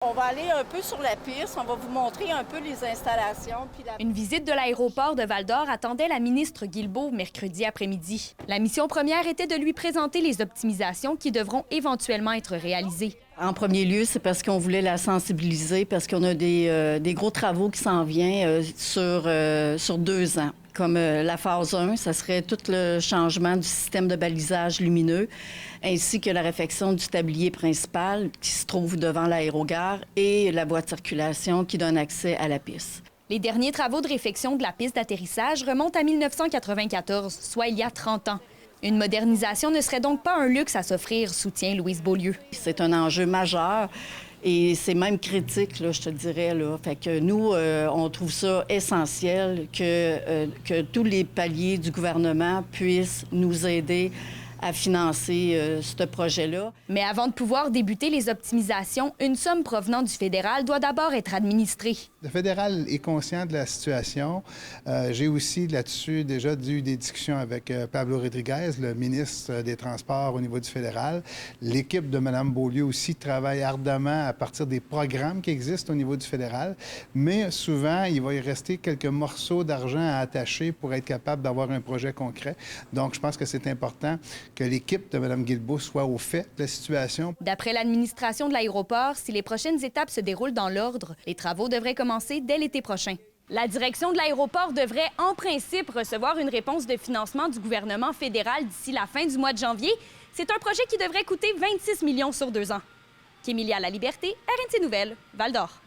On va aller un peu sur la piste, on va vous montrer un peu les installations. Une visite de l'aéroport de Val-d'Or attendait la ministre Guilbeault mercredi après-midi. La mission première était de lui présenter les optimisations qui devront éventuellement être réalisées. En premier lieu, c'est parce qu'on voulait la sensibiliser, parce qu'on a des gros travaux qui s'en viennent sur 2 ans. Comme la phase 1, ça serait tout le changement du système de balisage lumineux, ainsi que la réfection du tablier principal qui se trouve devant l'aérogare et la voie de circulation qui donne accès à la piste. Les derniers travaux de réfection de la piste d'atterrissage remontent à 1994, soit il y a 30 ans. Une modernisation ne serait donc pas un luxe à s'offrir, soutient Louise Beaulieu. C'est un enjeu majeur. Et c'est même critique, là, je te dirais. Là. Fait que nous, on trouve ça essentiel que tous les paliers du gouvernement puissent nous aider à financer ce projet-là. Mais avant de pouvoir débuter les optimisations, une somme provenant du fédéral doit d'abord être administrée. Le fédéral est conscient de la situation. J'ai aussi là-dessus déjà eu des discussions avec Pablo Rodriguez, le ministre des Transports au niveau du fédéral. L'équipe de Mme Beaulieu aussi travaille ardemment à partir des programmes qui existent au niveau du fédéral. Mais souvent, il va y rester quelques morceaux d'argent à attacher pour être capable d'avoir un projet concret. Donc, je pense que c'est important que l'équipe de Mme Guilbeault soit au fait de la situation. D'après l'administration de l'aéroport, si les prochaines étapes se déroulent dans l'ordre, les travaux devraient commencer dès l'été prochain. La direction de l'aéroport devrait, en principe, recevoir une réponse de financement du gouvernement fédéral d'ici la fin du mois de janvier. C'est un projet qui devrait coûter 26 millions sur 2 ans. Kémilia Laliberté, RNC Nouvelles, Val-d'Or.